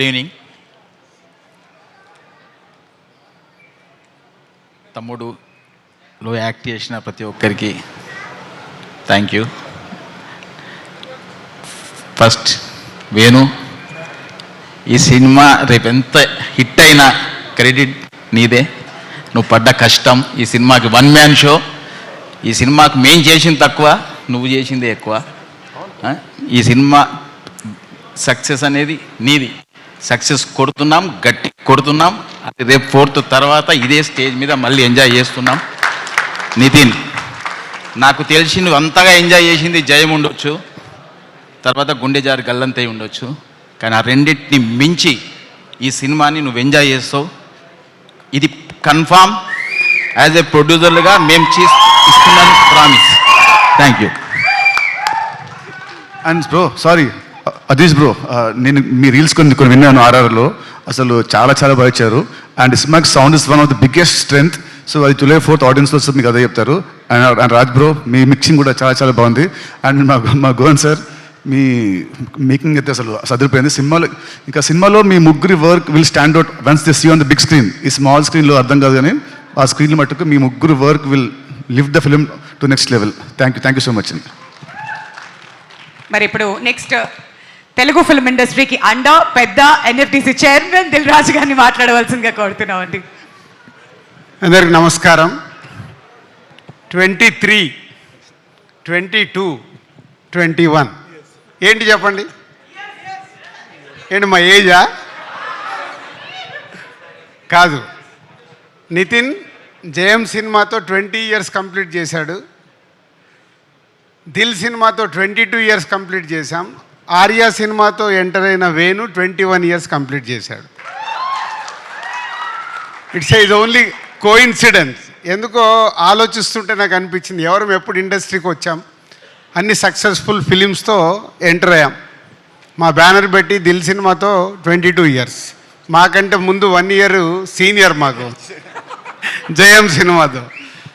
Good evening. తమ్ముడులో act చేసిన ప్రతి ఒక్కరికి థ్యాంక్ యూ. ఫస్ట్ వేణు, ఈ సినిమా రేపు ఎంత హిట్ అయినా క్రెడిట్ నీదే. నువ్వు పడ్డ కష్టం, ఈ సినిమాకి వన్ మ్యాన్ షో. ఈ సినిమాకి మేము చేసింది తక్కువ, నువ్వు చేసిందే ఎక్కువ. ఈ సినిమా సక్సెస్ అనేది నీది. సక్సెస్ కొడుతున్నాం, గట్టి కొడుతున్నాం. అది రేపు 4th తర్వాత ఇదే స్టేజ్ మీద మళ్ళీ ఎంజాయ్ చేస్తున్నాం. నితిన్, నాకు తెలిసి నువ్వు అంతగా ఎంజాయ్ చేసింది జయం ఉండొచ్చు, తర్వాత గుండె జారి గల్లంతై ఉండొచ్చు. కానీ ఆ రెండింటిని మించి ఈ సినిమాని నువ్వు ఎంజాయ్ చేస్తావు. ఇది కన్ఫామ్. యాజ్ ఏ ప్రొడ్యూసర్లుగా మేము ఇస్తున్నాను promise. Thank you. And bro, sorry Adeesh bro, నేను మీ రీల్స్ కొన్ని విన్నాను ఆర్ఆర్లో. అసలు చాలా బాగా ఇచ్చారు. అండ్ సినిమాకి sound is one of the biggest strength. So అది July 4th ఆడియన్స్లో వస్తుంది, మీకు అదే చెప్తారు. And Raj bro, me mixing కూడా చాలా బాగుంది. అండ్ మా గోవన్ సార్, మీ మేకింగ్ అయితే అసలు సదిరిపోయింది. సినిమాలో మీ ముగ్గురి work will stand out once they see on the big screen. ఈ స్మాల్ స్క్రీన్లో అర్థం కాదు, కానీ ఆ స్క్రీన్లో మట్టుకు మీ ముగ్గురు work will lift the film to next level. Thank you so much అండి. మరి ఇప్పుడు నెక్స్ట్ తెలుగు ఫిల్మ్ ఇండస్ట్రీకి అండా పెద్ద ఎన్ఎఫ్టీసీ చైర్మన్ దిల్ రాజు గారిని మాట్లాడవలసిందిగా కోరుతున్నామండి. అందరికి నమస్కారం. 23, 22, 21 ఏంటి చెప్పండి? ఏంటి మా ఏజా? కాదు. నితిన్ జయం సినిమాతో 20 years కంప్లీట్ చేశాడు. దిల్ సినిమాతో 22 years కంప్లీట్ చేశాం. ఆర్యా సినిమాతో ఎంటర్ అయిన వేణు 21 years కంప్లీట్ చేశాడు. It's is only coincidence. ఎందుకో ఆలోచిస్తుంటే నాకు అనిపించింది, ఎవరు ఎప్పుడు ఇండస్ట్రీకి వచ్చాం, అన్ని సక్సెస్ఫుల్ ఫిలిమ్స్తో ఎంటర్ అయ్యాం. మా బ్యానర్ పెట్టి దిల్ సినిమాతో 22 years, మాకంటే ముందు 1 year సీనియర్ మాకు జయం సినిమాతో.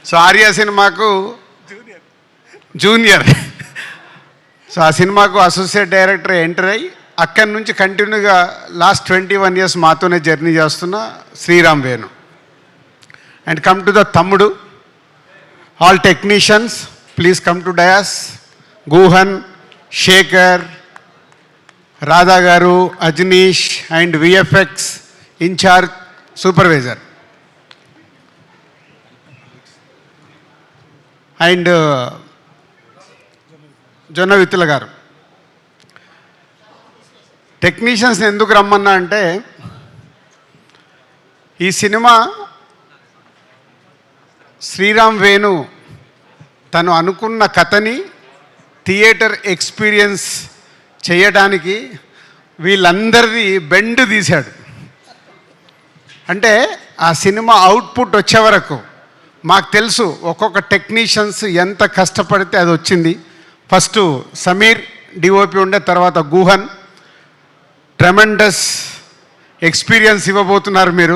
సో ఆర్యా సినిమాకు జూనియర్. సో ఆ సినిమాకు అసోసియేట్ డైరెక్టర్ ఎంటర్ అయ్యి అక్కడి నుంచి కంటిన్యూగా లాస్ట్ 21 years మాతోనే జర్నీ చేస్తున్న Sriram Venu. And come to the తమ్ముడు, all technicians please come to dais. Guhan, Shekhar, Radha garu, Ajaneesh and VFX in charge supervisor and Jonnavithula garu. Technicians ఎందుకు రమ్మన్నా అంటే, ఈ సినిమా శ్రీరామ్ వేణు తను అనుకున్న కథని థియేటర్ ఎక్స్పీరియన్స్ చేయడానికి వీళ్ళందరిది బెండ్ తీశాడు. అంటే ఆ సినిమా అవుట్పుట్ వచ్చే వరకు మాకు తెలుసు ఒక్కొక్క టెక్నీషియన్స్ ఎంత కష్టపడితే అది వచ్చింది. ఫస్ట్ సమీర్ డిఓపి ఉండే, తర్వాత గుహన్. ట్రెమెండస్ ఎక్స్పీరియన్స్ ఇవ్వబోతున్నారు మీరు,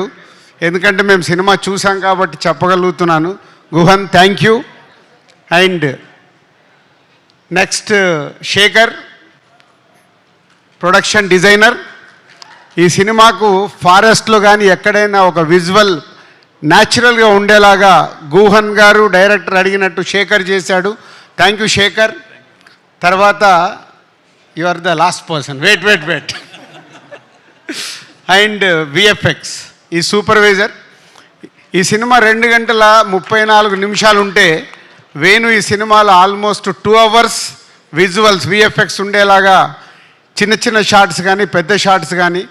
ఎందుకంటే మేము సినిమా చూసాం కాబట్టి చెప్పగలుగుతున్నాను. Guhan, thank you. And next Shekhar, production designer. ఈ సినిమాకు ఫారెస్ట్లో కానీ ఎక్కడైనా ఒక విజువల్ న్యాచురల్గా ఉండేలాగా గుహన్ గారు డైరెక్టర్ అడిగినట్టు శేఖర్ చేశాడు. Thank you Shekhar. తర్వాత you are the last person, wait. And VFX ఈ సూపర్వైజర్. ఈ సినిమా 2 గంటల 34 నిమిషాలు ఉంటే వేణు ఈ సినిమాలో ఆల్మోస్ట్ 2 hours విజువల్స్ విఎఫ్ఎక్స్ ఉండేలాగా చిన్న షార్ట్స్ కానీ పెద్ద షార్ట్స్ కానీ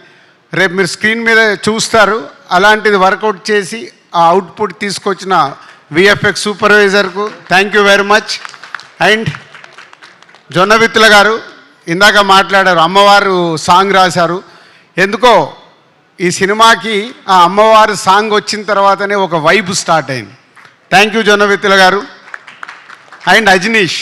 రేపు మీరు స్క్రీన్ మీద చూస్తారు. అలాంటిది వర్కౌట్ చేసి ఆ అవుట్పుట్ తీసుకొచ్చిన విఎఫ్ఎక్స్ సూపర్వైజర్కు thank you very much. And Jonnavithula garu ఇందాక మాట్లాడారు, అమ్మవారు సాంగ్ రాశారు. ఎందుకో ఈ సినిమాకి ఆ అమ్మవారు సాంగ్ వచ్చిన తర్వాతనే ఒక వైబ్ స్టార్ట్ అయింది. థ్యాంక్ యూ జొన్నవిత్తుల గారు. అండ్ అజనీష్.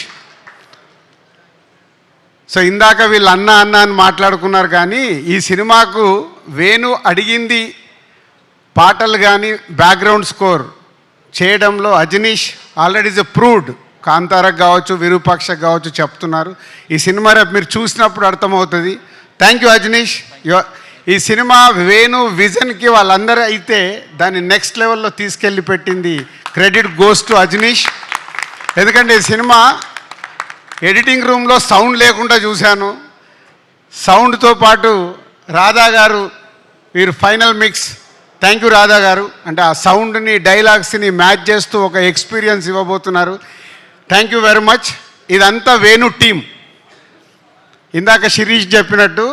సో ఇందాక వీళ్ళు అన్న అని మాట్లాడుకున్నారు, కానీ ఈ సినిమాకు వేణు అడిగింది పాటలు కానీ బ్యాక్గ్రౌండ్ స్కోర్ చేయడంలో అజనీష్ ఆల్రెడీ ఇస్ ప్రూవ్డ్. కాంతారకు కావచ్చు, విరూపాక్షకు కావచ్చు చెప్తున్నారు. ఈ సినిమా రేపు మీరు చూసినప్పుడు అర్థమవుతుంది. Thank you Ajaneesh. ఈ సినిమా వేణు విజన్కి వాళ్ళందరూ అయితే దాన్ని నెక్స్ట్ లెవెల్లో తీసుకెళ్ళి పెట్టింది. Credit goes to Ajaneesh. ఎందుకంటే ఈ సినిమా ఎడిటింగ్ రూమ్లో సౌండ్ లేకుండా చూశాను. సౌండ్తో పాటు రాధా గారు వీరు final mix. Thank you Radha గారు. అంటే ఆ సౌండ్ని డైలాగ్స్ని మ్యాచ్ చేస్తూ ఒక ఎక్స్పీరియన్స్ ఇవ్వబోతున్నారు. Thank you very much. ఇదంతా వేణు టీం. ఇందాక శిరీష్ చెప్పినట్టు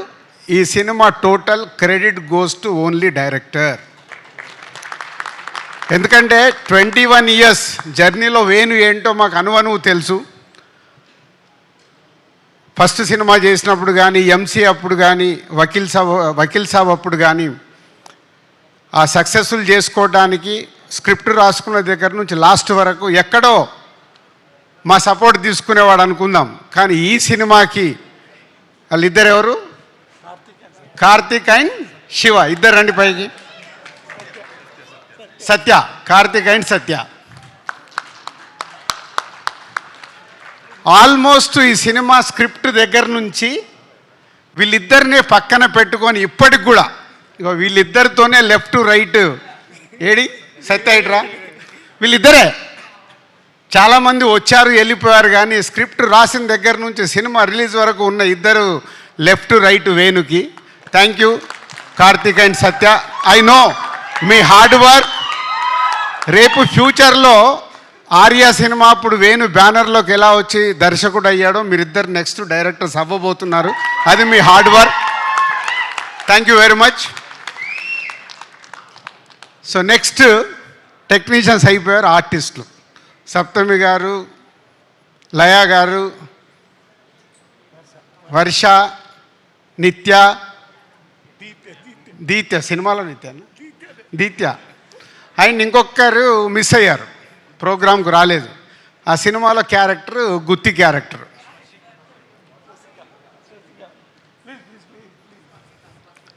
ఈ cinema total credit goes to only director. ఎందుకంటే 21 ఇయర్స్ జర్నీలో వేణు ఏంటో మాకు అనువనువు తెలుసు. ఫస్ట్ సినిమా చేసినప్పుడు కానీ, ఎంసీ అప్పుడు కానీ, వకీల్ సాబ్ అప్పుడు కానీ ఆ సక్సెస్ఫుల్ చేసుకోవడానికి స్క్రిప్ట్ రాసుకున్న దగ్గర నుంచి లాస్ట్ వరకు ఎక్కడో మా సపోర్ట్ తీసుకునేవాడు అనుకుందాం. కానీ ఈ సినిమాకి వాళ్ళిద్దరు ఎవరు? కార్తీక్ అండ్ శివ. ఇద్దరు రండి పైకి. సత్య. కార్తీక్ అండ్ సత్య. ఆల్మోస్ట్ ఈ సినిమా స్క్రిప్ట్ దగ్గర నుంచి వీళ్ళిద్దరినే పక్కన పెట్టుకొని ఇప్పటికి కూడా ఇగో వీళ్ళిద్దరితోనే లెఫ్ట్ రైట్ ఏడి సత్య ఇట్రా వీళ్ళిద్దరే. చాలామంది వచ్చారు వెళ్ళిపోయారు, కానీ స్క్రిప్ట్ రాసిన దగ్గర నుంచి సినిమా రిలీజ్ వరకు ఉన్న ఇద్దరు లెఫ్ట్ రైట్ వేణుకి. Thank you Karthik and Satya. I know మీ హార్డ్ వర్క్. రేపు ఫ్యూచర్లో ఆర్య సినిమా అప్పుడు వేణు బ్యానర్లోకి ఎలా వచ్చి దర్శకుడు అయ్యాడో మీరిద్దరు నెక్స్ట్ డైరెక్టర్స్ అవ్వబోతున్నారు. అది మీ hard work. Thank you very much. So next technicians అయిపోయారు, ఆర్టిస్టులు. సప్తమి గారు, లయ గారు, వర్ష, నిత్య, దీత్య. సినిమాలో దీత్య అండ్ ఇంకొకరు మిస్ అయ్యారు, ప్రోగ్రామ్కు రాలేదు. ఆ సినిమాలో క్యారెక్టర్ గుత్తి క్యారెక్టర్.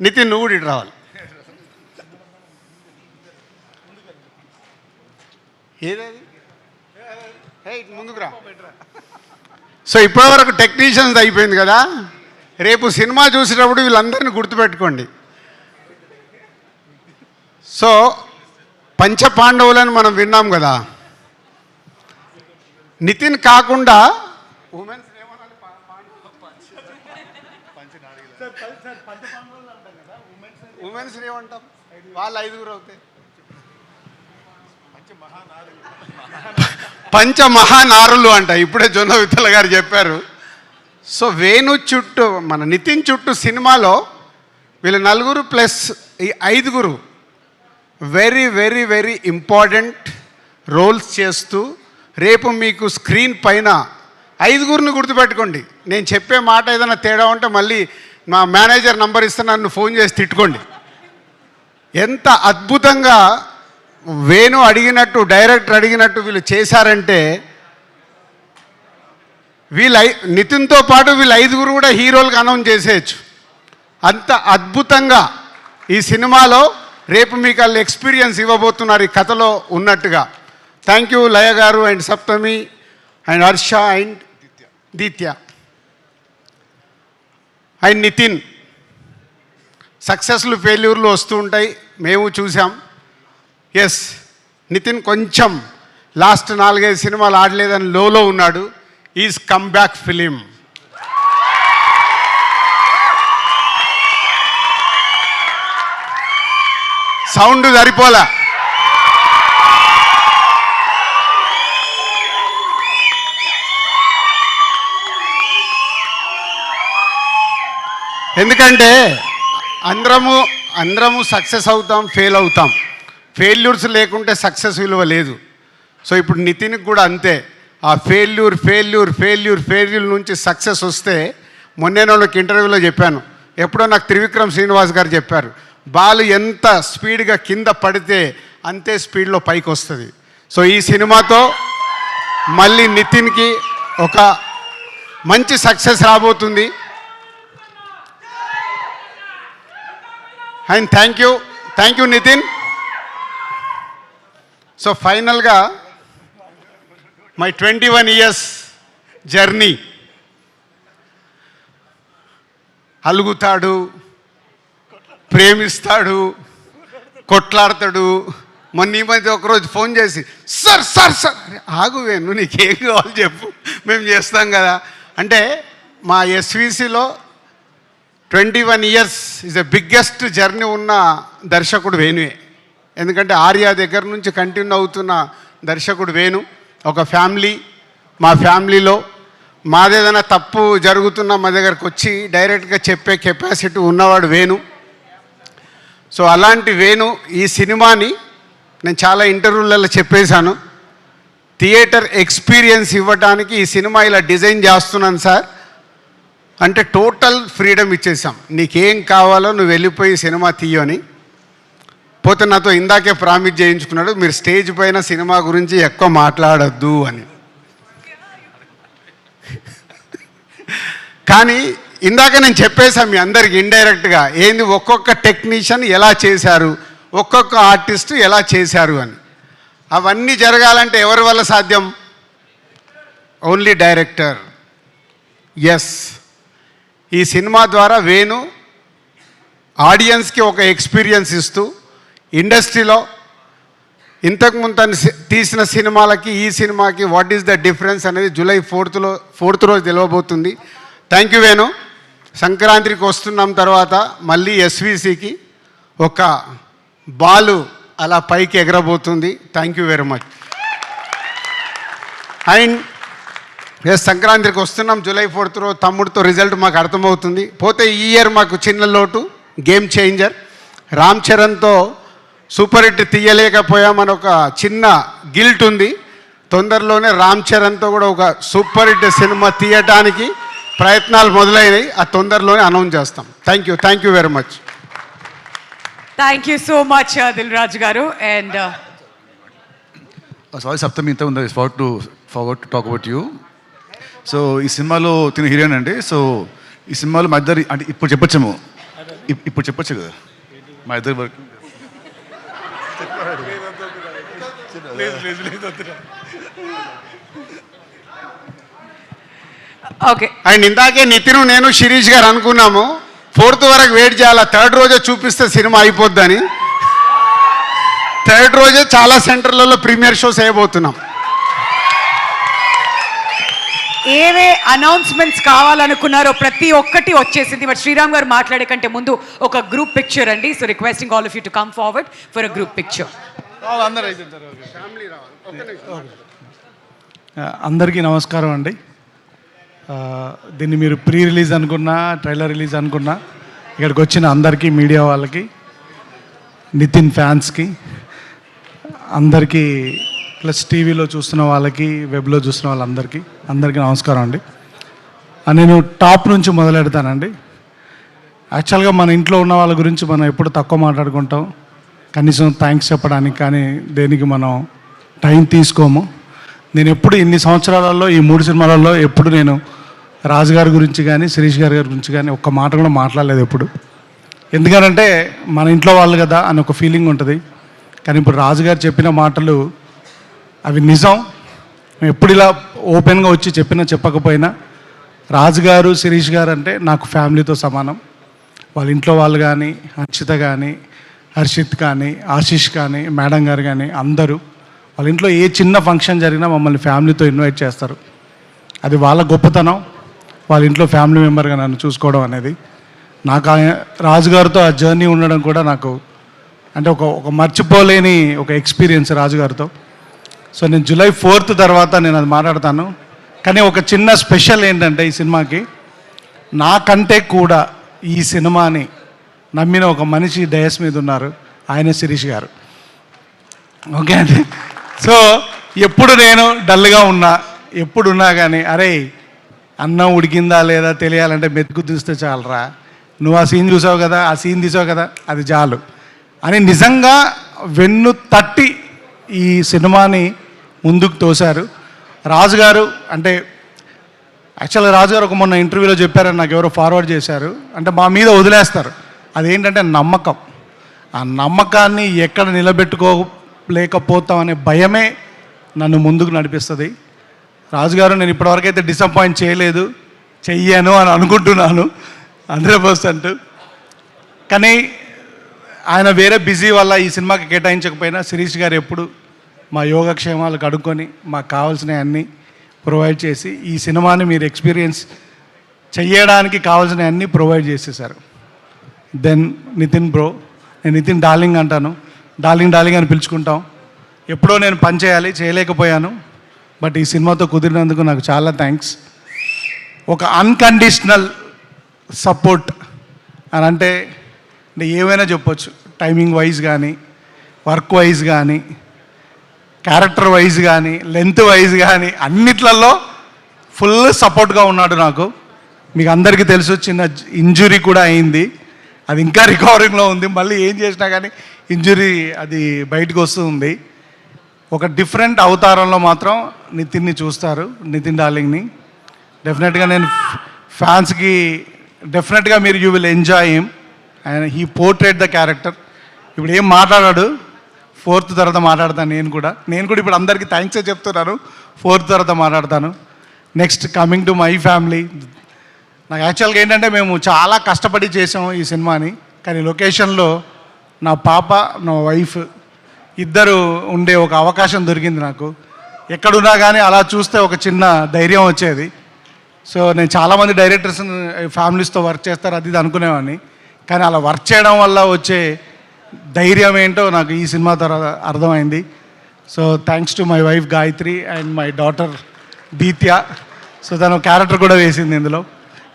నితిన్ నువ్వు కూడా ఇటు రావాలి. ఏదేది ముందుకు రా. సో ఇప్పటివరకు టెక్నీషియన్స్ అయిపోయింది కదా. రేపు సినిమా చూసేటప్పుడు వీళ్ళందరినీ గుర్తుపెట్టుకోండి. సో పంచపాండవులని మనం విన్నాం కదా. నితిన్ కాకుండా ఉమెన్స్ ఏమంటాం? వాళ్ళు 5గురు అవుతాయి. పంచమహానారులు అంట. ఇప్పుడే జొన్న విత్తల గారు చెప్పారు. సో వేణు చుట్టూ మన నితిన్ చుట్టూ సినిమాలో వీళ్ళు 4 ప్లస్ ఈ 5గురు very very very important roles చేస్తూ రేపు మీకు స్క్రీన్ పైన 5గురిని గుర్తుపెట్టుకోండి. నేను చెప్పే మాట ఏదైనా తేడా ఉంటే మళ్ళీ మా మేనేజర్ నంబర్ ఇస్తే నన్ను ఫోన్ చేసి తిట్టుకోండి. ఎంత అద్భుతంగా వేణు అడిగినట్టు డైరెక్టర్ అడిగినట్టు వీళ్ళు చేశారంటే నితిన్తో పాటు వీళ్ళు 5గురు కూడా హీరోలకు అనౌన్స్ చేసేయచ్చు. అంత అద్భుతంగా ఈ సినిమాలో రేపు మీకు వాళ్ళు ఎక్స్పీరియన్స్ ఇవ్వబోతున్నారు ఈ కథలో ఉన్నట్టుగా. Thank you Laya garu and Saptami and Harsha and Deethya and Nitin. సక్సెస్లు ఫెయిల్యూర్లు వస్తూ ఉంటాయి, మేము చూసాం. ఎస్, నితిన్ కొంచెం లాస్ట్ 4-5 సినిమాలు ఆడలేదని లోలో ఉన్నాడు. Is come back film. Sound సరిపోలా. ఎందుకంటే అందరము సక్సెస్ అవుతాం, ఫెయిల్ అవుతాం. ఫెయిల్యూర్స్ లేకుంటే సక్సెస్ విలువ లేదు. సో ఇప్పుడు నితిన్కి కూడా అంతే. ఆ ఫెయిల్యూర్ నుంచి సక్సెస్ వస్తే మొన్నే ఒక ఇంటర్వ్యూలో చెప్పాను. ఎప్పుడో నాకు త్రివిక్రమ్ శ్రీనివాస్ గారు చెప్పారు, బాల్ ఎంత స్పీడ్గా కింద పడితే అంతే స్పీడ్లో పైకి వస్తుంది. సో ఈ సినిమాతో మళ్ళీ నితిన్కి ఒక మంచి సక్సెస్ రాబోతుంది. And thank you Nithin. So ఫైనల్గా మై 21 ఇయర్స్ జర్నీ. అలుగుతాడు, ప్రేమిస్తాడు, కొట్లాడతాడు. మొన్న ఈ మధ్య ఒకరోజు ఫోన్ చేసి సార్ సార్ సార్ ఆగు వేణు నీకేం కావాలి చెప్పు మేము చేస్తాం కదా అంటే మా ఎస్విసిలో 21 years is the biggest journey ఉన్న దర్శకుడు వేణువే. ఎందుకంటే ఆర్య దగ్గర నుంచి కంటిన్యూ అవుతున్న దర్శకుడు వేణు. ఒక ఫ్యామిలీ, మా ఫ్యామిలీలో మాదేదైనా తప్పు జరుగుతున్నా మా దగ్గరకు వచ్చి డైరెక్ట్గా చెప్పే కెపాసిటీ ఉన్నవాడు వేణు. సో అలాంటి వేణు ఈ సినిమాని నేను చాలా ఇంటర్వ్యూలలో చెప్పేశాను, థియేటర్ ఎక్స్పీరియన్స్ ఇవ్వడానికి ఈ సినిమా ఇలా డిజైన్ చేస్తున్నాను సార్ అంటే టోటల్ ఫ్రీడమ్ ఇచ్చేసాం. నీకేం కావాలో నువ్వు వెళ్ళిపోయి సినిమా తీయని. పోతే నాతో ఇందాకే ప్రామిస్ చేయించుకున్నాడు, మీరు స్టేజ్ పైన సినిమా గురించి ఎక్కువ మాట్లాడొద్దు అని. కానీ ఇందాక నేను చెప్పేశాను మీ అందరికి ఇండైరెక్ట్గా ఏంది ఒక్కొక్క టెక్నీషియన్ ఎలా చేశారు, ఒక్కొక్క ఆర్టిస్టు ఎలా చేశారు అని. అవన్నీ జరగాలంటే ఎవరి వల్ల సాధ్యం? Only director. ఎస్, ఈ సినిమా ద్వారా వేణు ఆడియన్స్కి ఒక ఎక్స్పీరియన్స్ ఇస్తూ ఇండస్ట్రీలో ఇంతకుముందు తను తీసిన సినిమాలకి ఈ సినిమాకి వాట్ ఈస్ ద డిఫరెన్స్ అనేది జూలై 4th రోజు తెలియబోతుంది. Thank you Venu. సంక్రాంతికి వస్తున్నాం తర్వాత మళ్ళీ ఎస్విసికి ఒక బాలు అలా పైకి ఎగరబోతుంది. Thank you very much. And yes, సంక్రాంతికి వస్తున్నాం జూలై 4th రోజు. తమ్ముడితో రిజల్ట్ మాకు అర్థమవుతుంది. పోతే ఈ ఇయర్ మాకు చిన్న లోటు, గేమ్ చేంజర్. రామ్ చరణ్తో సూపర్ హిట్ తీయలేకపోయామని ఒక చిన్న గిల్ట్ ఉంది. తొందరలోనే రామ్ చరణ్తో కూడా ఒక సూపర్ హిట్ సినిమా తీయటానికి ప్రయత్నాలు మొదలైనవి. ఆ తొందరలోనే అనౌన్స్ చేస్తాం. Thank you very much. Thank you so much Dil Raju garu. And sorry Saptami, ఇంత ఉంది forward to talk about you. So ఈ సినిమాలో తిన హీరోయిన్ అండి. సో ఈ సినిమాలో మా ఇద్దరు అంటే ఇప్పుడు చెప్పొచ్చేమో, ఇప్పుడు చెప్పొచ్చు కదా మా ఇద్దరు వర్క్. ఓకే. అండ్ ఇందాకే నితిన్ నేను శిరీష్ గారు అనుకున్నాము 4th వరకు వెయిట్ చేయాలా, 3rd రోజే చూపిస్తే సినిమా అయిపోద్దని. 3rd రోజే చాలా సెంటర్లలో ప్రీమియర్ షోస్ వేయబోతున్నాం. ఏవే అనౌన్స్మెంట్స్ కావాలనుకున్నారో ప్రతి ఒక్కటి వచ్చేసింది. బట్ శ్రీరామ్ గారు మాట్లాడే కంటే ముందు ఒక గ్రూప్ పిక్చర్ అండి. So requesting all of you to come forward for a group picture. అందరికీ నమస్కారం అండి. దీన్ని మీరు ప్రీ రిలీజ్ అనుకున్నా, ట్రైలర్ రిలీజ్ అనుకున్నా, ఇక్కడికి వచ్చిన అందరికీ, మీడియా వాళ్ళకి, నితిన్ ఫ్యాన్స్కి అందరికీ, ప్లస్ టీవీలో చూస్తున్న వాళ్ళకి, వెబ్లో చూస్తున్న వాళ్ళందరికీ నమస్కారం అండి. నేను టాప్ నుంచి మొదలెడతానండి. యాక్చువల్గా మన ఇంట్లో ఉన్న వాళ్ళ గురించి మనం ఎప్పుడు తక్కువ మాట్లాడుకుంటాం, కనీసం థ్యాంక్స్ చెప్పడానికి కానీ దేనికి మనం టైం తీసుకోము. నేను ఎప్పుడు ఇన్ని సంవత్సరాలలో, ఈ 3 సినిమాలలో ఎప్పుడు నేను రాజు గారి గురించి కానీ, శిరీష్ గారి గురించి కానీ ఒక్క మాట కూడా మాట్లాడలేదు ఎప్పుడు. ఎందుకంటే మన ఇంట్లో వాళ్ళు కదా అని ఒక ఫీలింగ్ ఉంటుంది. కానీ ఇప్పుడు రాజు గారు చెప్పిన మాటలు అవి నిజం. మేము ఎప్పుడు ఇలా ఓపెన్గా వచ్చి చెప్పకపోయినా రాజుగారు, శిరీష్ గారు అంటే నాకు ఫ్యామిలీతో సమానం. వాళ్ళ ఇంట్లో వాళ్ళు కానీ, హర్షిత కానీ, హర్షిత్ కానీ, ఆశీష్ కానీ, మేడం గారు కానీ అందరూ వాళ్ళ ఇంట్లో ఏ చిన్న ఫంక్షన్ జరిగినా మమ్మల్ని ఫ్యామిలీతో ఇన్వైట్ చేస్తారు. అది వాళ్ళ గొప్పతనం. వాళ్ళ ఇంట్లో ఫ్యామిలీ మెంబర్గా నన్ను చూసుకోవడం అనేది. నాకు రాజుగారితో ఆ జర్నీ ఉండడం కూడా నాకు అంటే ఒక మర్చిపోలేని ఒక ఎక్స్పీరియన్స్ రాజుగారితో. సో నేను జూలై 4th తర్వాత నేను అది మాట్లాడతాను. కానీ ఒక చిన్న స్పెషల్ ఏంటంటే ఈ సినిమాకి, నాకంటే కూడా ఈ సినిమాని నమ్మిన ఒక మనిషి డయస్ మీద ఉన్నారు, ఆయన శిరీష్ గారు. ఓకే అండి. సో ఎప్పుడు నేను డల్గా ఉన్నా, ఎప్పుడున్నా కానీ అరే అన్నం ఉడికిందా లేదా తెలియాలంటే మెతుకు చూస్తే చాలరా, నువ్వు ఆ సీన్ చూసావు కదా, ఆ సీన్ తీసావు కదా, అది చాలు అని నిజంగా వెన్ను తట్టి ఈ సినిమాని ముందుకు తోశారు. రాజుగారు అంటే యాక్చువల్గా రాజుగారు ఒక మొన్న ఇంటర్వ్యూలో చెప్పారని నాకు ఎవరో ఫార్వర్డ్ చేశారు. అంటే మా మీద వదిలేస్తారు, అదేంటంటే నమ్మకం. ఆ నమ్మకాన్ని ఎక్కడ నిలబెట్టుకోలేకపోతామనే భయమే నన్ను ముందుకు నడిపిస్తుంది. రాజుగారు నేను ఇప్పటివరకు అయితే డిసప్పాయింట్ చేయలేదు, చెయ్యాను అని అనుకుంటున్నాను 100%. కానీ ఆయన వేరే బిజీ వల్ల ఈ సినిమాకి కేటాయించకపోయినా శిరీష్ గారు ఎప్పుడు మా యోగక్షేమాలు కడుక్కొని మాకు కావాల్సినవి అన్నీ ప్రొవైడ్ చేసి ఈ సినిమాని మీరు ఎక్స్పీరియన్స్ చెయ్యడానికి కావాల్సినవి అన్నీ ప్రొవైడ్ చేసేసారు. దెన్ నితిన్ బ్రో, నేను నితిన్ డార్లింగ్ అంటాను, డార్లింగ్ అని పిలుచుకుంటాం. ఎప్పుడో నేను పని చేయాలి, చేయలేకపోయాను, బట్ ఈ సినిమాతో కుదిరినందుకు నాకు చాలా థ్యాంక్స్. ఒక అన్కండిషనల్ సపోర్ట్ అని అంటే ఏమైనా చెప్పొచ్చు, టైమింగ్ వైజ్ కానీ, వర్క్ వైజ్ కానీ, క్యారెక్టర్ వైజ్ కానీ, లెంత్ వైజ్ కానీ, అన్నిట్లలో ఫుల్ సపోర్ట్గా ఉన్నాడు నాకు. మీకు అందరికీ తెలుసు, చిన్న ఇంజురీ కూడా అయింది, అది ఇంకా రికవరింగ్లో ఉంది. మళ్ళీ ఏం చేసినా కానీ ఇంజురీ అది బయటకు వస్తుంది. ఒక డిఫరెంట్ అవతారంలో మాత్రం నితిన్ని చూస్తారు, నితిన్ డార్లింగ్ని. డెఫినెట్గా నేను ఫ్యాన్స్కి డెఫినెట్గా మీరు you will enjoy him and he portrayed the character. ఇప్పుడు ఏం మాట్లాడాడు, ఫోర్త్ తర్వాత మాట్లాడతాను నేను కూడా ఇప్పుడు అందరికీ థ్యాంక్సే చెప్తున్నాను, ఫోర్త్ తర్వాత మాట్లాడతాను. Next coming to my family, నాకు యాక్చువల్గా ఏంటంటే మేము చాలా కష్టపడి చేసాము ఈ సినిమాని, కానీ లొకేషన్లో నా పాప నా వైఫ్ ఇద్దరు ఉండే ఒక అవకాశం దొరికింది నాకు. ఎక్కడున్నా కానీ అలా చూస్తే ఒక చిన్న ధైర్యం వచ్చేది. సో నేను చాలామంది డైరెక్టర్స్ ఫ్యామిలీస్తో వర్క్ చేస్తారు అది ఇది అనుకునేవాడిని, కానీ అలా వర్క్ చేయడం వల్ల వచ్చే ధైర్యం ఏంటో నాకు ఈ సినిమా తర్వాత అర్థమైంది. So thanks to my wife Gayatri and my daughter Deethya. So తను క్యారెక్టర్ కూడా వేసింది ఇందులో.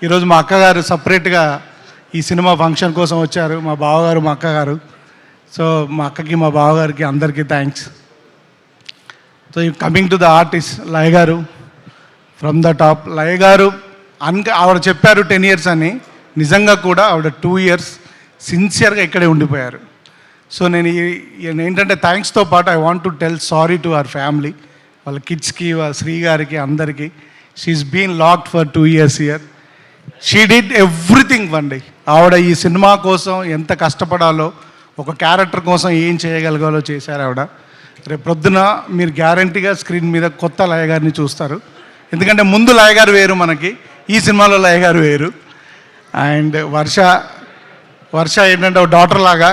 ఈరోజు మా అక్కగారు సపరేట్గా ఈ సినిమా ఫంక్షన్ కోసం వచ్చారు, మా బావగారు మా అక్కగారు. సో మా అక్కకి మా బావగారికి అందరికీ thanks. So coming to the artist Laya garu, from the top. లయ గారు ఆవిడ చెప్పారు 10 years అని, నిజంగా కూడా ఆవిడ 2 years సిన్సియర్గా ఇక్కడే ఉండిపోయారు. సో నేను ఏంటంటే థ్యాంక్స్తో పాటు I want to tell sorry to our family, వాళ్ళ కిడ్స్కి, వాళ్ళ శ్రీ గారికి, అందరికీ. She's been locked for 2 years here. She did everything అండి. ఆవిడ ఈ సినిమా కోసం ఎంత కష్టపడాలో, ఒక క్యారెక్టర్ కోసం ఏం చేయగలగాలో చేశారు ఆవిడ. రేపు ప్రొద్దున మీరు గ్యారంటీగా స్క్రీన్ మీద కొత్త లయ గారిని చూస్తారు. ఎందుకంటే ముందు లయ గారు వేరు మనకి, ఈ సినిమాలో లయ గారు వేరు. అండ్ వర్ష ఏంటంటే ఒక డాటర్ లాగా,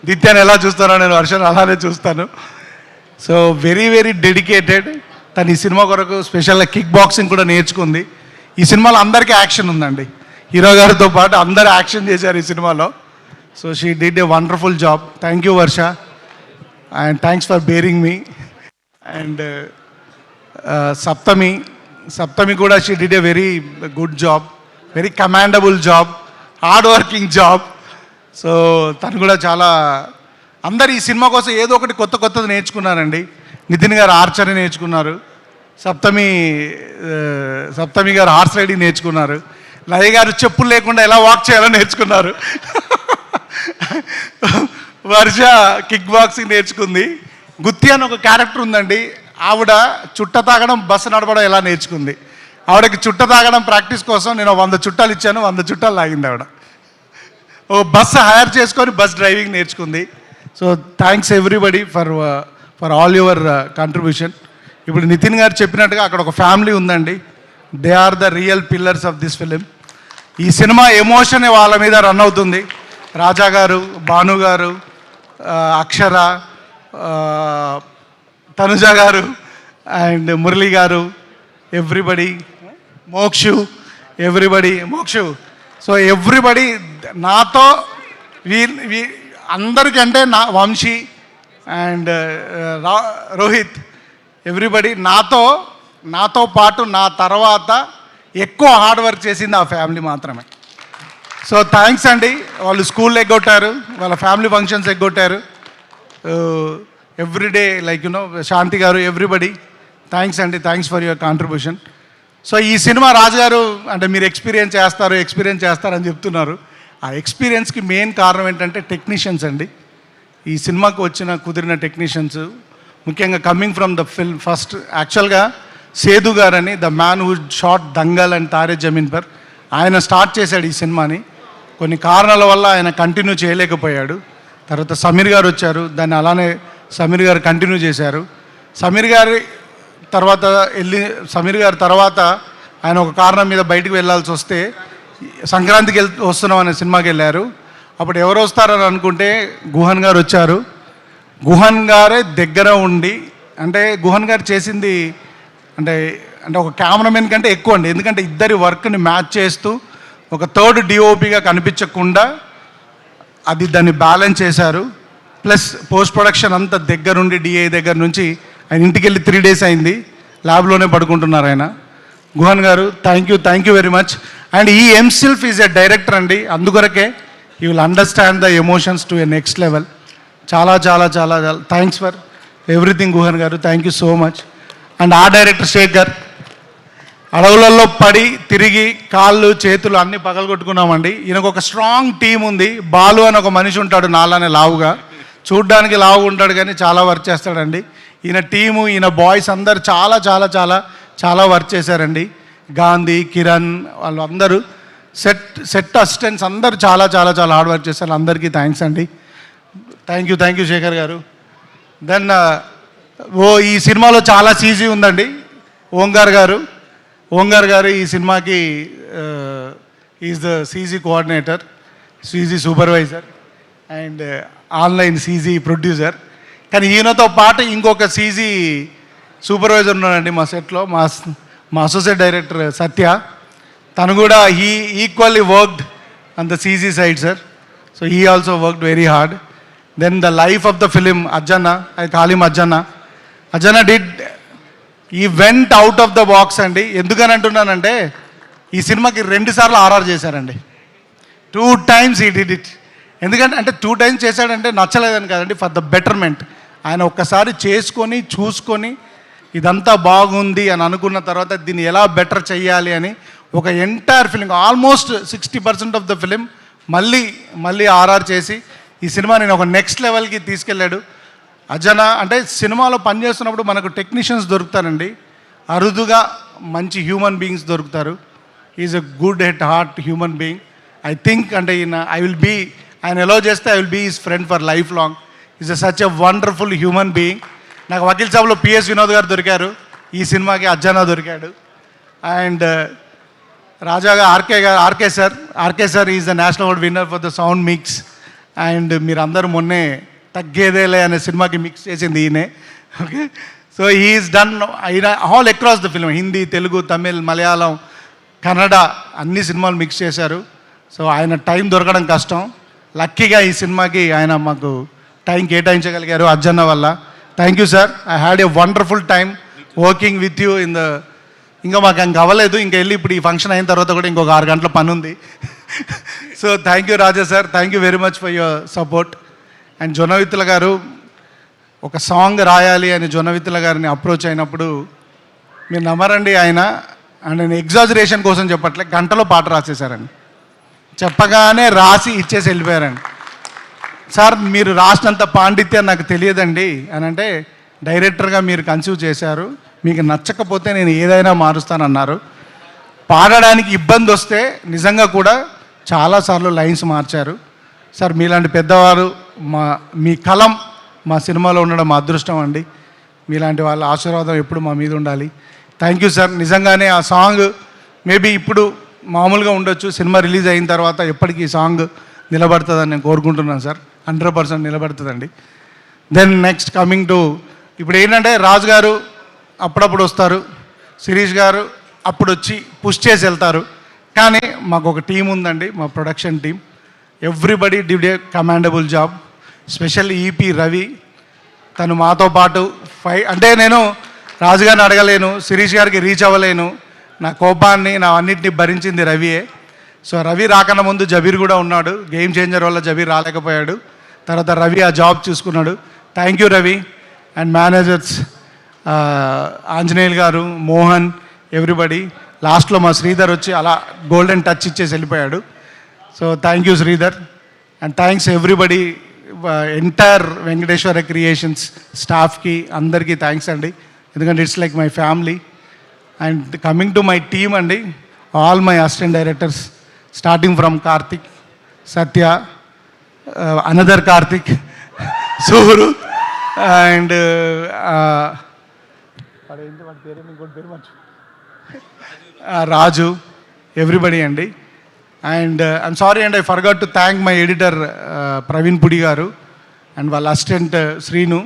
దిత్యాన్ని ఎలా చూస్తానో నేను వర్షను అలానే చూస్తాను. So very very dedicated. తను ఈ సినిమా కొరకు స్పెషల్గా కిక్ బాక్సింగ్ కూడా నేర్చుకుంది. ఈ సినిమాలో అందరికీ యాక్షన్ ఉందండి, హీరో గారితో పాటు అందరూ యాక్షన్ చేశారు ఈ సినిమాలో. So she did a wonderful job. Thank you Varsha, and thanks for bearing me. And Saptami కూడా she did a very good job, very commendable job, hard working job. So తను కూడా చాలా, అందరు ఈ సినిమా కోసం ఏదో ఒకటి కొత్తది నేర్చుకున్నారండి. నితిన్ గారు ఆర్చరీ నేర్చుకున్నారు, సప్తమి గారు హార్స్ రైడింగ్ నేర్చుకున్నారు, లయ గారు చెప్పులు లేకుండా ఎలా వాక్ చేయాలో నేర్చుకున్నారు, వర్ష కిక్ బాక్సింగ్ నేర్చుకుంది. గుత్తి అని ఒక క్యారెక్టర్ ఉందండి, ఆవిడ చుట్ట తాగడం, బస్సు నడపడం ఎలా నేర్చుకుంది. ఆవిడకి చుట్ట తాగడం ప్రాక్టీస్ కోసం నేను 100 చుట్టాలు ఇచ్చాను, 100 చుట్టాలు లాగింది ఆవిడ. ఓ బస్సు హైర్ చేసుకొని బస్ డ్రైవింగ్ నేర్చుకుంది. So thanks everybody for all your contribution. ఇప్పుడు నితిన్ గారు చెప్పినట్టుగా అక్కడ ఒక ఫ్యామిలీ ఉందండి, they are the real pillars of this film. ఈ సినిమా ఎమోషన్ వాళ్ళ మీద రన్ అవుతుంది. రాజా గారు, భాను గారు, అక్షర, తనుజ గారు అండ్ మురళి గారు, ఎవ్రీబడి, మోక్షు. సో ఎవ్రీబడి నాతో అందరికంటే నా వంశీ అండ్ రోహిత్, ఎవ్రీబడి నాతో పాటు నా తర్వాత ఎక్కువ హార్డ్ వర్క్ చేసింది ఆ ఫ్యామిలీ మాత్రమే. సో థ్యాంక్స్ అండి. వాళ్ళు స్కూల్ ఎగ్గొట్టారు, వాళ్ళ ఫ్యామిలీ ఫంక్షన్స్ ఎగ్గొట్టారు, ఎవ్రీడే లైక్ శాంతి గారు, ఎవ్రీబడి థ్యాంక్స్ అండి, thanks for your contribution. So ఈ సినిమా రాజుగారు అంటే మీరు ఎక్స్పీరియన్స్ చేస్తారని చెప్తున్నారు. ఆ ఎక్స్పీరియన్స్కి మెయిన్ కారణం ఏంటంటే టెక్నీషియన్స్ అండి. ఈ సినిమాకు కుదిరిన టెక్నీషియన్స్, ముఖ్యంగా coming from the film first యాక్చువల్గా సేదు గారని, the man who shot Dangal and Taare Zameen Par, ఆయన స్టార్ట్ చేశాడు ఈ సినిమాని. కొన్ని కారణాల వల్ల ఆయన కంటిన్యూ చేయలేకపోయాడు. తర్వాత సమీర్ గారు వచ్చారు, దాన్ని అలానే సమీర్ గారు కంటిన్యూ చేశారు. సమీర్ గారి తర్వాత ఆయన ఒక కారణం మీద బయటకు వెళ్ళాల్సి వస్తే సంక్రాంతికి వస్తున్నాం అనే సినిమాకి వెళ్ళారు. అప్పుడు ఎవరు వస్తారని అనుకుంటే గుహన్ గారు వచ్చారు. గుహన్ గారే దగ్గర ఉండి, అంటే గుహన్ గారు చేసింది అంటే అంటే ఒక కెమెరామెన్ కంటే ఎక్కువ అండి. ఎందుకంటే ఇద్దరి వర్క్ని మ్యాచ్ చేస్తూ ఒక థర్డ్ డిఓపిగా కనిపించకుండా అది దాన్ని బ్యాలెన్స్ చేశారు. ప్లస్ పోస్ట్ ప్రొడక్షన్ అంతా దగ్గరుండి డిఏ దగ్గర నుంచి ఆయన ఇంటికి వెళ్ళి 3 days అయింది, ల్యాబ్లోనే పడుకుంటున్నారు ఆయన. గుహన్ గారు thank you very much. And ఈ హిమ్సెల్ఫ్ ఈజ్ ఎ డైరెక్టర్ అండి, అందుకొరకే you will understand the emotions to a next level. చాలా చాలా చాలా థ్యాంక్స్ ఫర్ ఎవ్రీథింగ్ గుహన్ గారు, thank you so much. And ఆ డైరెక్టర్ శేఖర్, అడవులలో పడి తిరిగి కాళ్ళు చేతులు అన్నీ పగలగొట్టుకున్నామండి. ఈయనకు ఒక స్ట్రాంగ్ టీం ఉంది. బాలు అని ఒక మనిషి ఉంటాడు నాలానే లావుగా, చూడ్డానికి లావుగా ఉంటాడు కానీ చాలా వర్క్ చేస్తాడండి. ఈయన టీము, ఈయన బాయ్స్ అందరు చాలా చాలా చాలా చాలా వర్క్ చేశారండి. గాంధీ, కిరణ్ వాళ్ళు అందరూ సెట్ అసిస్టెంట్స్ అందరూ చాలా చాలా చాలా హార్డ్ వర్క్ చేశారు. అందరికీ థ్యాంక్స్ అండి. థ్యాంక్ యూ శేఖర్ గారు. దెన్ ఈ సినిమాలో చాలా సీజీ ఉందండి. ఓంగార్ గారు ఈ సినిమాకి is the CG coordinator, CG supervisor and online CG producer. కానీ ఈయనతో పాటు ఇంకొక సీజీ సూపర్వైజర్ ఉన్నాడండి మా సెట్లో, మా అసోసియేట్ డైరెక్టర్ సత్య. తను కూడా equally worked on the CG side sir. So he also worked very hard. Then the life of the film Ajjanna, I call him Ajjanna did he went out of the box అండి. ఎందుకని అంటున్నానంటే ఈ సినిమాకి 2 సార్లు RR చేశారండి. 2 times ఈ did it. ఎందుకంటే 2 times చేశాడంటే నచ్చలేదని కాదండి, ఫర్ ద బెటర్మెంట్. ఆయన ఒక్కసారి చేసుకొని చూసుకొని ఇదంతా బాగుంది అని అనుకున్న తర్వాత దీన్ని ఎలా బెటర్ చెయ్యాలి అని ఒక entire film, almost 60% of the film మళ్ళీ ఆర్ఆర్ చేసి ఈ సినిమా నేను ఒక నెక్స్ట్ లెవెల్కి తీసుకెళ్ళాడు. అజన అంటే సినిమాలో పనిచేస్తున్నప్పుడు మనకు టెక్నీషియన్స్ దొరుకుతారండి, అరుదుగా మంచి హ్యూమన్ బీయింగ్స్ దొరుకుతారు. Is a good at heart human being. I think అంటే ఆయన ఎలా చేస్తే I will be his friend for life long. Is such a wonderful human being. నాకు వకీల్ సాబ్లో పిఎస్ వినోద్ గారు దొరికారు, ఈ సినిమాకి అజ్జన దొరికాడు. అండ్ రాజాగా RK sir is the national award winner for the sound mix. And మీరందరూ మొన్నే తగ్గేదేలే అనే సినిమాకి మిక్స్ చేసింది ఈయనే. Okay, so is done all across the film, Hindi, Telugu, Tamil, Malayalam, Kannada అన్ని సినిమాలు మిక్స్ చేశారు. సో ఆయన టైం దొరకడం కష్టం. లక్కీగా ఈ సినిమాకి ఆయన మాకు టైం కేటాయించగలిగారు అజ్జన్న వల్ల. Thank you sir. I had a wonderful time working with you in the. ఇంకా మాకు ఇంకా అవ్వలేదు, ఇంకా వెళ్ళి ఇప్పుడు ఈ ఫంక్షన్ అయిన తర్వాత కూడా ఇంకొక 6 గంటల పని ఉంది. So thank you Raja sir, thank you very much for your support. And Jonnavithula గారు ఒక సాంగ్ రాయాలి అని జొన్నవిత్తుల గారిని అప్రోచ్ అయినప్పుడు మీరు నమ్మరండి, ఆయన నేను ఎగ్జాజరేషన్ కోసం చెప్పట్లే, గంటలో పాట రాసేశారండి. చెప్పగానే రాసి ఇచ్చేసి వెళ్ళిపోయారండి. సార్ మీరు రాసినంత పాండిత్యం నాకు తెలియదండి అని అంటే, డైరెక్టర్గా మీరు కన్సీవ్ చేశారు, మీకు నచ్చకపోతే నేను ఏదైనా మారుస్తానన్నారు. పాడడానికి ఇబ్బంది వస్తే నిజంగా కూడా చాలాసార్లు లైన్స్ మార్చారు. సార్ మీలాంటి పెద్దవారు, మీ కలం మా సినిమాలో ఉండడం మా అదృష్టం అండి. మీలాంటి వాళ్ళ ఆశీర్వాదం ఎప్పుడు మా మీద ఉండాలి. Thank you sir. నిజంగానే ఆ సాంగ్ మేబీ ఇప్పుడు మామూలుగా ఉండొచ్చు, సినిమా రిలీజ్ అయిన తర్వాత ఎప్పటికీ ఈ సాంగ్ నిలబడుతుందని నేను కోరుకుంటున్నాను సార్. 100% నిలబడుతుందండి. దెన్ నెక్స్ట్ కమింగ్ టు ఇప్పుడు ఏంటంటే, రాజు గారు అప్పుడప్పుడు వస్తారు, శిరీష్ గారు అప్పుడు వచ్చి పుష్ చేసి వెళ్తారు. కానీ మాకు ఒక టీం ఉందండి, మా production team. Everybody did a commendable job. Specially EP Ravi, తను మాతో పాటు అంటే నేను రాజుగారిని అడగలేను, శిరీష్ గారికి రీచ్ అవ్వలేను, నా కోపాన్ని నా అన్నింటినీ భరించింది రవియే. సో రవి రాకన్నా ముందు జబీర్ కూడా ఉన్నాడు, గేమ్ చేంజర్ వల్ల జబీర్ రాలేకపోయాడు, తర్వాత రవి ఆ జాబ్ చూసుకున్నాడు. Thank you Ravi. And managers Anjaneyulu గారు, మోహన్, ఎవ్రీబడి. లాస్ట్లో మా శ్రీధర్ వచ్చి అలా గోల్డెన్ టచ్ ఇచ్చేసి వెళ్ళిపోయాడు. So thank you Sridhar. And thanks everybody, entire Venkateswara creations స్టాఫ్కి అందరికీ థ్యాంక్స్ అండి, ఎందుకంటే it's like my family. And coming to my team అండి, all my assistant directors starting from Karthik, Satya, another Karthik, Suru and Raju, everybody అండి. And I'm sorry and I forgot to thank my editor Praveen Pudi garu and వాళ్ళ assistant Srinu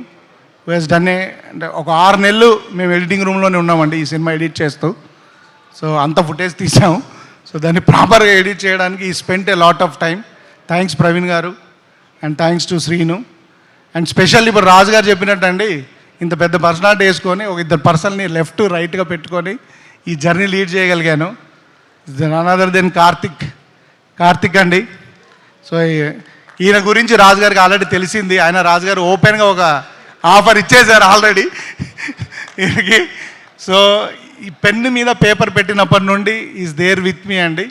who he's done అంటే ఒక 6 నెలలు మేము editing రూమ్లోనే ఉన్నామండి ఈ సినిమా ఎడిట్ చేస్తూ. సో అంత ఫుటేజ్ తీసాము. సో దాన్ని ప్రాపర్గా ఎడిట్ చేయడానికి he spent a lot of time. Thanks Praveen garu and thanks to Srinu. And special ఇప్పుడు రాజు గారు చెప్పినట్టండి, ఇంత పెద్ద పర్సనాలిటీ వేసుకొని ఒక 2 పర్సన్ని లెఫ్ట్ రైట్గా పెట్టుకొని ఈ జర్నీ లీడ్ చేయగలిగాను. నన్ అదర్ దెన్ కార్తిక్ అండి. సో ఈయన గురించి రాజు గారికి ఆల్రెడీ తెలిసింది. ఆయన రాజు గారు ఓపెన్గా ఒక ఆఫర్ ఇచ్చేశారు ఆల్రెడీ ఈయనకి. సో ఈ పెన్ను మీద పేపర్ పెట్టినప్పటి నుండి ఈజ్ దేర్ విత్ మీ అండి.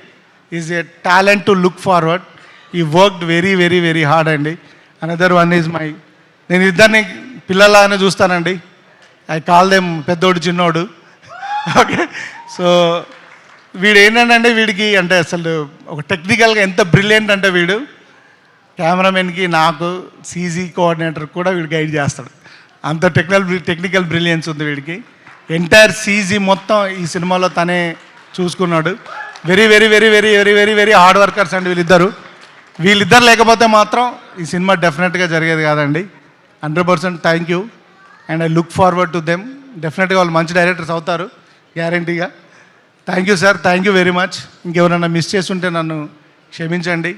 Is a talent to look forward. He worked very very very hard అండి. అనదర్ వన్ ఈజ్ మై, నేను ఇద్దరిని పిల్లలాగానే చూస్తానండి. ఐ కాల్ దెమ్ పెద్దోడు చిన్నోడు. ఓకే, సో వీడు ఏంటంటే వీడికి అంటే అసలు ఒక టెక్నికల్గా ఎంత బ్రిలియంట్ అంటే వీడు కెమెరామెన్కి నాకు సీజీ కోఆర్డినేటర్ కూడా వీడు గైడ్ చేస్తాడు. అంత టెక్నికల్ బ్రిలియన్స్ ఉంది వీడికి. ఎంటైర్ సీజీ మొత్తం ఈ సినిమాలో తనే చూసుకున్నాడు. Very very very very very very very hard workers అండి వీళ్ళిద్దరు లేకపోతే మాత్రం ఈ సినిమా డెఫినెట్గా జరిగేది కాదండి. 100% thank you and I look forward to them. డెఫినెట్గా వాళ్ళు మంచి డైరెక్టర్స్ అవుతారు గ్యారంటీగా. Thank you sir, thank you very much. ఇంకెవరైనా మిస్ చేస్తుంటే నన్ను క్షమించండి.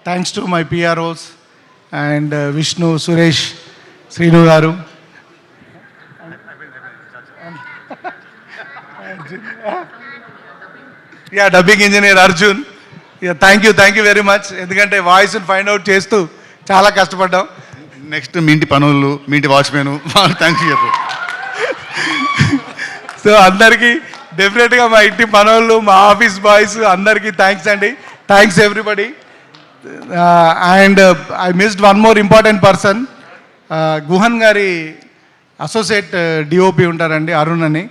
Thanks to my PROs and Vishnu, Suresh, Srinu garu. Yeah, dubbing engineer Arjun. Yeah, thank you very much. ఎందుకంటే వాయిస్ని ఫైండ్ అవుట్ చేస్తూ చాలా కష్టపడ్డాం. నెక్స్ట్ మీ ఇంటి పనులు, మీ ఇంటి వాచ్మెన్, థ్యాంక్ యూ చెప్పు. సో అందరికీ డెఫినెట్గా మా ఇంటి పనులు, మా ఆఫీస్ బాయ్స్ అందరికీ థ్యాంక్స్ అండి. Thanks everybody. And I missed one more important person. Guhan గారి అసోసియేట్ డిఓపి ఉంటారండి, అరుణ్ అని.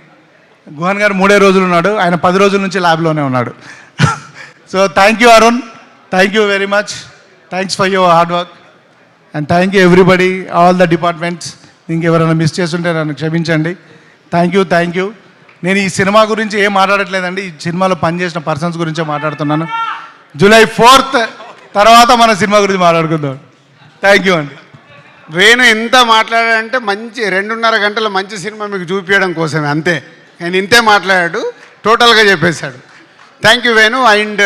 గుహన్ గారు 3 రోజులు ఉన్నాడు, ఆయన 10 రోజుల నుంచి ల్యాబ్లోనే ఉన్నాడు. So thank you Arun, thank you very much. Thanks for your hard work and thank you everybody, all the departments. ఇంకెవరైనా మిస్ చేస్తుంటే నన్ను క్షమించండి. Thank you. నేను ఈ సినిమా గురించి ఏం మాట్లాడట్లేదండి, ఈ సినిమాలో పనిచేసిన పర్సన్స్ గురించే మాట్లాడుతున్నాను. July 4th తర్వాత మన సినిమా గురించి మాట్లాడుకుందాం. థ్యాంక్ యూ అండి. వేణు ఎంత మాట్లాడాడంటే మంచి 2.5 గంటల మంచి సినిమా మీకు చూపించడం కోసమే, అంతే. నేను ఇంతే మాట్లాడాడు, టోటల్గా చెప్పేశాడు. Thank you Venu. అండ్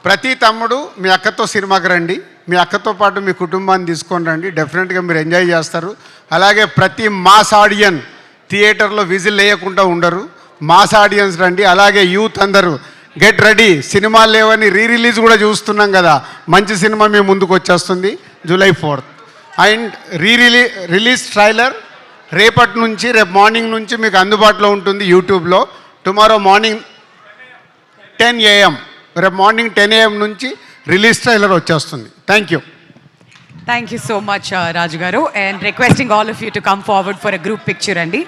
ప్రతి తమ్ముడు మీ అక్కతో సినిమాకి రండి, మీ అక్కతో పాటు మీ కుటుంబాన్ని తీసుకొని రండి, డెఫినెట్గా మీరు ఎంజాయ్ చేస్తారు. అలాగే ప్రతి మాస్ ఆడియన్స్ థియేటర్లో విజిల్ వేయకుండా ఉండరు, మాస్ ఆడియన్స్ రండి. అలాగే యూత్ అందరూ గెట్ రెడీ, సినిమాలు లేవని రిలీజ్ కూడా చూస్తున్నాం కదా, మంచి సినిమా మీ ముందుకు వచ్చేస్తుంది July 4th. And release trailer రేపు మార్నింగ్ నుంచి మీకు అందుబాటులో ఉంటుంది యూట్యూబ్లో. టుమారో మార్నింగ్ 10 AM, రేపు మార్నింగ్ 10 AM నుంచి రిలీజ్ ట్రైలర్ వచ్చేస్తుంది. Thank you. Thank you so much, Raju Garu, and requesting all of you to come forward for a group picture, Andy.